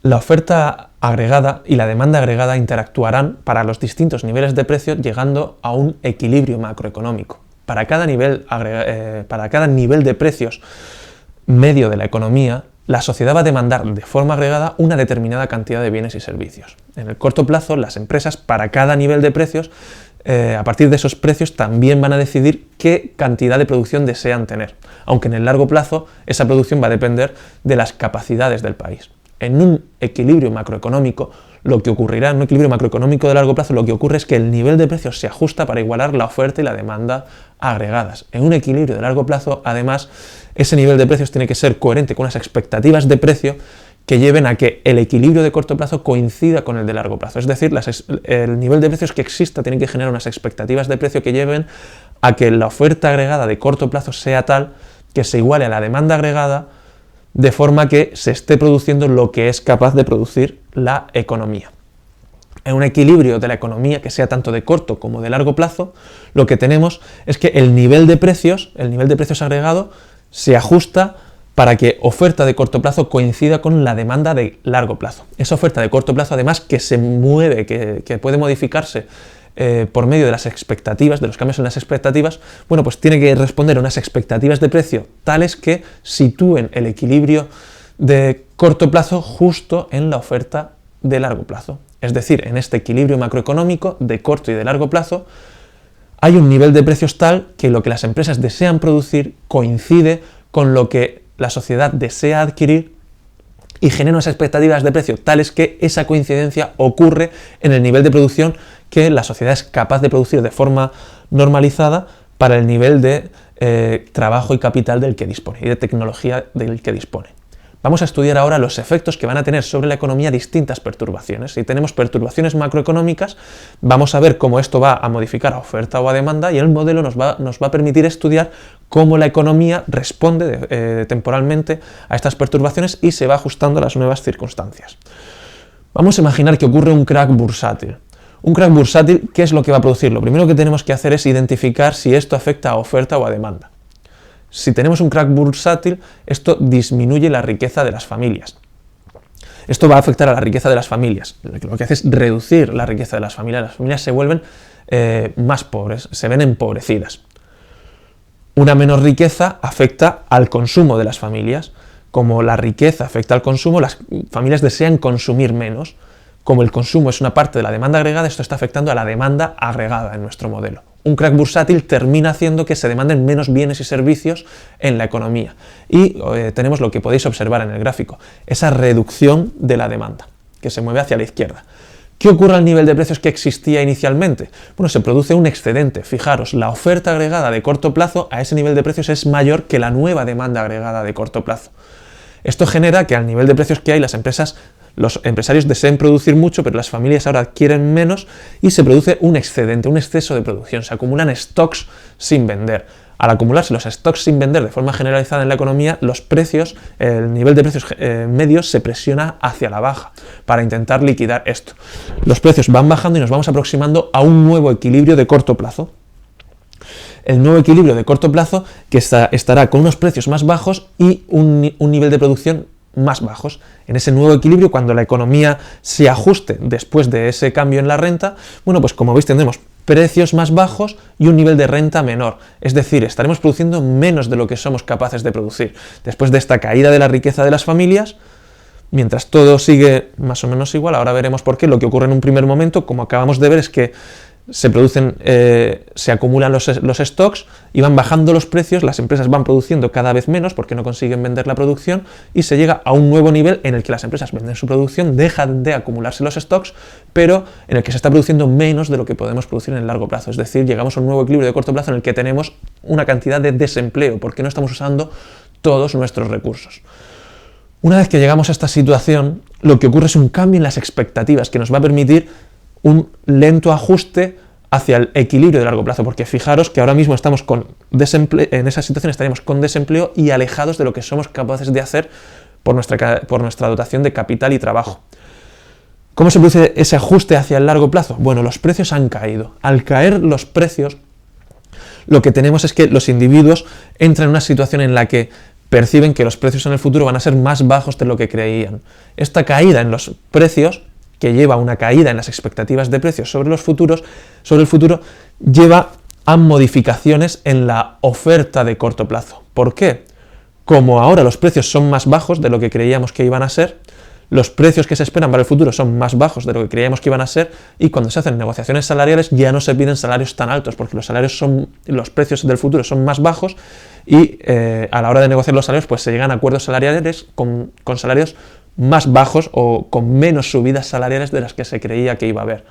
La oferta agregada y la demanda agregada interactuarán para los distintos niveles de precio, llegando a un equilibrio macroeconómico. Para cada nivel de precios medio de la economía, la sociedad va a demandar de forma agregada una determinada cantidad de bienes y servicios. En el corto plazo, las empresas, para cada nivel de precios, a partir de esos precios también van a decidir qué cantidad de producción desean tener, aunque en el largo plazo esa producción va a depender de las capacidades del país. En un equilibrio macroeconómico, lo que ocurrirá en un equilibrio macroeconómico de largo plazo, lo que ocurre es que el nivel de precios se ajusta para igualar la oferta y la demanda agregadas. En un equilibrio de largo plazo, además, ese nivel de precios tiene que ser coherente con unas expectativas de precio que lleven a que el equilibrio de corto plazo coincida con el de largo plazo. Es decir, el nivel de precios que exista tiene que generar unas expectativas de precio que lleven a que la oferta agregada de corto plazo sea tal que se iguale a la demanda agregada, de forma que se esté produciendo lo que es capaz de producir la economía. En un equilibrio de la economía que sea tanto de corto como de largo plazo, lo que tenemos es que el nivel de precios agregado, se ajusta para que oferta de corto plazo coincida con la demanda de largo plazo. Esa oferta de corto plazo, además, que se mueve, que puede modificarse por medio de las expectativas, de los cambios en las expectativas, bueno, pues tiene que responder a unas expectativas de precio tales que sitúen el equilibrio de corto plazo justo en la oferta de largo plazo. Es decir, en este equilibrio macroeconómico de corto y de largo plazo hay un nivel de precios tal que lo que las empresas desean producir coincide con lo que la sociedad desea adquirir y genera unas expectativas de precio tales que esa coincidencia ocurre en el nivel de producción que la sociedad es capaz de producir de forma normalizada para el nivel de trabajo y capital del que dispone y de tecnología del que dispone. Vamos a estudiar ahora los efectos que van a tener sobre la economía distintas perturbaciones. Si tenemos perturbaciones macroeconómicas, vamos a ver cómo esto va a modificar a oferta o a demanda, y el modelo nos va a permitir estudiar cómo la economía responde temporalmente a estas perturbaciones y se va ajustando a las nuevas circunstancias. Vamos a imaginar que ocurre un crack bursátil. Un crack bursátil, ¿qué es lo que va a producir? Lo primero que tenemos que hacer es identificar si esto afecta a oferta o a demanda. Si tenemos un crack bursátil, esto disminuye la riqueza de las familias. Esto va a afectar a la riqueza de las familias. Lo que hace es reducir la riqueza de las familias. Las familias se vuelven más pobres, se ven empobrecidas. Una menor riqueza afecta al consumo de las familias. Como la riqueza afecta al consumo, las familias desean consumir menos. Como el consumo es una parte de la demanda agregada, esto está afectando a la demanda agregada en nuestro modelo. Un crack bursátil termina haciendo que se demanden menos bienes y servicios en la economía. Y tenemos lo que podéis observar en el gráfico, esa reducción de la demanda, que se mueve hacia la izquierda. ¿Qué ocurre al nivel de precios que existía inicialmente? Bueno, se produce un excedente. Fijaros, la oferta agregada de corto plazo a ese nivel de precios es mayor que la nueva demanda agregada de corto plazo. Esto genera que al nivel de precios que hay, los empresarios deseen producir mucho, pero las familias ahora adquieren menos y se produce un excedente, un exceso de producción. Se acumulan stocks sin vender. Al acumularse los stocks sin vender de forma generalizada en la economía, los precios, el nivel de precios medios se presiona hacia la baja para intentar liquidar esto. Los precios van bajando y nos vamos aproximando a un nuevo equilibrio de corto plazo. El nuevo equilibrio de corto plazo que estará con unos precios más bajos y un nivel de producción más bajos. En ese nuevo equilibrio, cuando la economía se ajuste después de ese cambio en la renta, bueno, pues como veis tendremos precios más bajos y un nivel de renta menor. Es decir, estaremos produciendo menos de lo que somos capaces de producir. Después de esta caída de la riqueza de las familias, mientras todo sigue más o menos igual, ahora veremos por qué. Lo que ocurre en un primer momento, como acabamos de ver, es que se acumulan los stocks y van bajando los precios, las empresas van produciendo cada vez menos porque no consiguen vender la producción y se llega a un nuevo nivel en el que las empresas venden su producción, dejan de acumularse los stocks, pero en el que se está produciendo menos de lo que podemos producir en el largo plazo. Es decir, llegamos a un nuevo equilibrio de corto plazo en el que tenemos una cantidad de desempleo porque no estamos usando todos nuestros recursos. Una vez que llegamos a esta situación, lo que ocurre es un cambio en las expectativas que nos va a permitir un lento ajuste hacia el equilibrio de largo plazo, porque fijaros que ahora mismo estamos con desempleo, en esa situación estaríamos con desempleo y alejados de lo que somos capaces de hacer por nuestra dotación de capital y trabajo. ¿Cómo se produce ese ajuste hacia el largo plazo? Bueno, los precios han caído. Al caer los precios, lo que tenemos es que los individuos entran en una situación en la que perciben que los precios en el futuro van a ser más bajos de lo que creían. Esta caída en los precios, que lleva a una caída en las expectativas de precios sobre el futuro, lleva a modificaciones en la oferta de corto plazo. ¿Por qué? Como ahora los precios son más bajos de lo que creíamos que iban a ser, los precios que se esperan para el futuro son más bajos de lo que creíamos que iban a ser, y cuando se hacen negociaciones salariales ya no se piden salarios tan altos, porque los precios del futuro son más bajos, y a la hora de negociar los salarios pues se llegan a acuerdos salariales con salarios más bajos o con menos subidas salariales de las que se creía que iba a haber.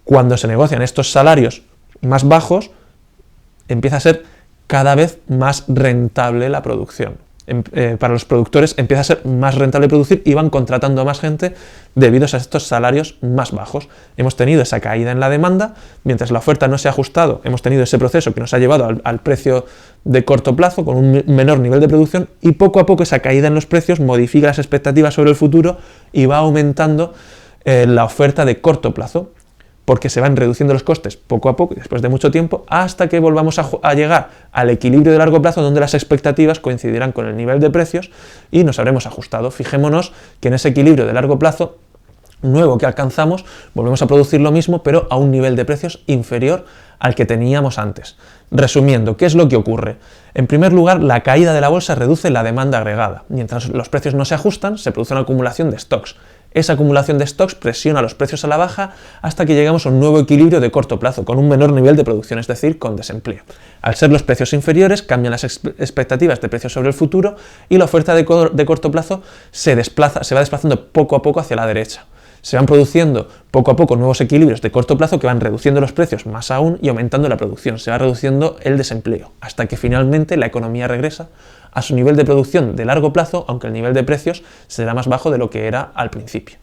Cuando se negocian estos salarios más bajos, empieza a ser cada vez más rentable la producción. Para los productores empieza a ser más rentable producir y van contratando a más gente debido a estos salarios más bajos. Hemos tenido esa caída en la demanda, mientras la oferta no se ha ajustado, hemos tenido ese proceso que nos ha llevado al precio de corto plazo con un menor nivel de producción, y poco a poco esa caída en los precios modifica las expectativas sobre el futuro y va aumentando la oferta de corto plazo, porque se van reduciendo los costes poco a poco y después de mucho tiempo, hasta que volvamos a llegar al equilibrio de largo plazo, donde las expectativas coincidirán con el nivel de precios y nos habremos ajustado. Fijémonos que en ese equilibrio de largo plazo nuevo que alcanzamos, volvemos a producir lo mismo, pero a un nivel de precios inferior al que teníamos antes. Resumiendo, ¿qué es lo que ocurre? En primer lugar, la caída de la bolsa reduce la demanda agregada. Mientras los precios no se ajustan, se produce una acumulación de stocks. Esa acumulación de stocks presiona los precios a la baja hasta que llegamos a un nuevo equilibrio de corto plazo, con un menor nivel de producción, es decir, con desempleo. Al ser los precios inferiores, cambian las expectativas de precios sobre el futuro y la oferta de corto plazo se va desplazando poco a poco hacia la derecha. Se van produciendo poco a poco nuevos equilibrios de corto plazo que van reduciendo los precios más aún y aumentando la producción. Se va reduciendo el desempleo, hasta que finalmente la economía regresa a su nivel de producción de largo plazo, aunque el nivel de precios será más bajo de lo que era al principio.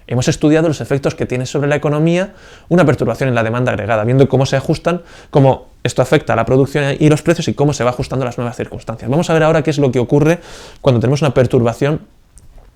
Hemos estudiado los efectos que tiene sobre la economía una perturbación en la demanda agregada, viendo cómo se ajustan, cómo esto afecta a la producción y los precios y cómo se va ajustando a las nuevas circunstancias. Vamos a ver ahora qué es lo que ocurre cuando tenemos una perturbación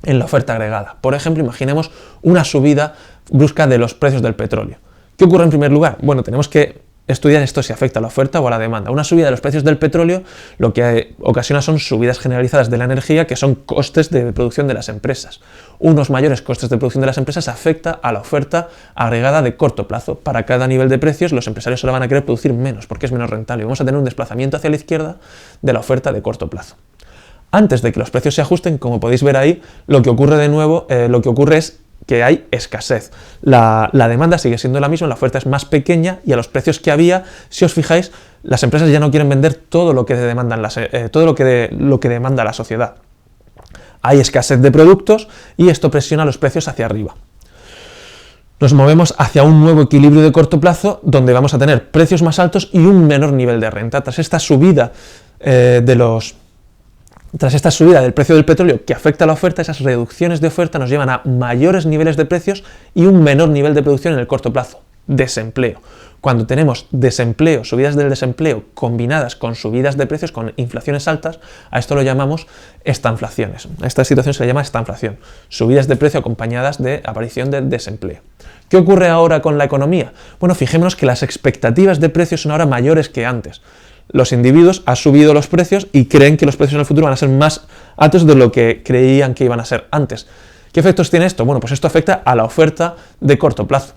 en la oferta agregada. Por ejemplo, imaginemos una subida brusca de los precios del petróleo. ¿Qué ocurre en primer lugar? Bueno, tenemos que estudiar esto si afecta a la oferta o a la demanda. Una subida de los precios del petróleo lo que ocasiona son subidas generalizadas de la energía, que son costes de producción de las empresas. Unos mayores costes de producción de las empresas afecta a la oferta agregada de corto plazo. Para cada nivel de precios los empresarios solo van a querer producir menos porque es menos rentable. Vamos a tener un desplazamiento hacia la izquierda de la oferta de corto plazo. Antes de que los precios se ajusten, como podéis ver ahí, lo que ocurre es que hay escasez. La demanda sigue siendo la misma, la oferta es más pequeña y a los precios que había, si os fijáis, las empresas ya no quieren vender todo lo que demanda la sociedad. Hay escasez de productos y esto presiona los precios hacia arriba. Nos movemos hacia un nuevo equilibrio de corto plazo donde vamos a tener precios más altos y un menor nivel de renta. Tras esta subida del precio del petróleo que afecta a la oferta, esas reducciones de oferta nos llevan a mayores niveles de precios y un menor nivel de producción en el corto plazo. Desempleo. Cuando tenemos desempleo, subidas del desempleo combinadas con subidas de precios, con inflaciones altas, a esto lo llamamos estanflaciones. A esta situación se le llama estanflación. Subidas de precio acompañadas de aparición de desempleo. ¿Qué ocurre ahora con la economía? Bueno, fijémonos que las expectativas de precios son ahora mayores que antes. Los individuos han subido los precios y creen que los precios en el futuro van a ser más altos de lo que creían que iban a ser antes. ¿Qué efectos tiene esto? Bueno, pues esto afecta a la oferta de corto plazo.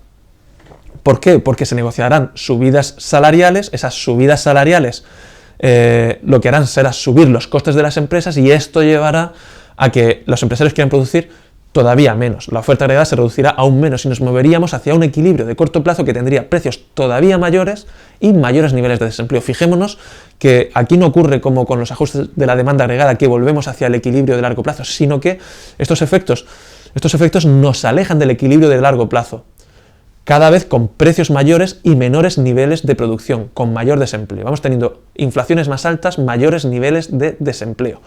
¿Por qué? Porque se negociarán subidas salariales, esas subidas salariales lo que harán será subir los costes de las empresas y esto llevará a que los empresarios quieran producir todavía menos. La oferta agregada se reducirá aún menos y nos moveríamos hacia un equilibrio de corto plazo que tendría precios todavía mayores y mayores niveles de desempleo. Fijémonos que aquí no ocurre como con los ajustes de la demanda agregada, que volvemos hacia el equilibrio de largo plazo, sino que estos efectos nos alejan del equilibrio de largo plazo, cada vez con precios mayores y menores niveles de producción, con mayor desempleo. Vamos teniendo inflaciones más altas, mayores niveles de desempleo.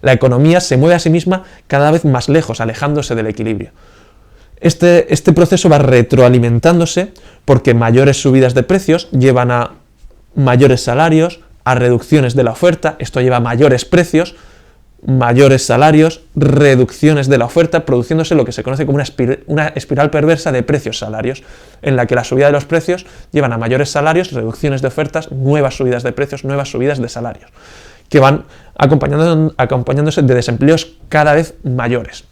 La economía se mueve a sí misma cada vez más lejos, alejándose del equilibrio. Este proceso va retroalimentándose porque mayores subidas de precios llevan a mayores salarios, a reducciones de la oferta, esto lleva a mayores precios, mayores salarios, reducciones de la oferta, produciéndose lo que se conoce como una espiral perversa de precios-salarios, en la que la subida de los precios llevan a mayores salarios, reducciones de ofertas, nuevas subidas de precios, nuevas subidas de salarios. que van acompañándose de desempleos cada vez mayores.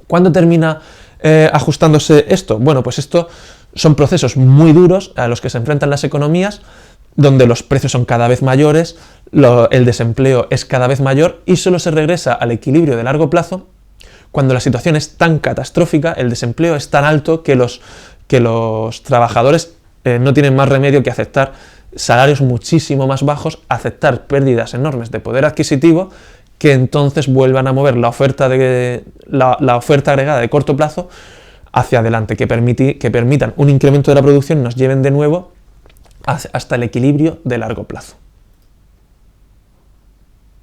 ¿Cuándo termina ajustándose esto? Bueno, pues esto son procesos muy duros a los que se enfrentan las economías, donde los precios son cada vez mayores, el desempleo es cada vez mayor y solo se regresa al equilibrio de largo plazo cuando la situación es tan catastrófica, el desempleo es tan alto que los trabajadores no tienen más remedio que aceptar salarios muchísimo más bajos, aceptar pérdidas enormes de poder adquisitivo, que entonces vuelvan a mover la oferta agregada de corto plazo hacia adelante, que permitan un incremento de la producción y nos lleven de nuevo hasta el equilibrio de largo plazo.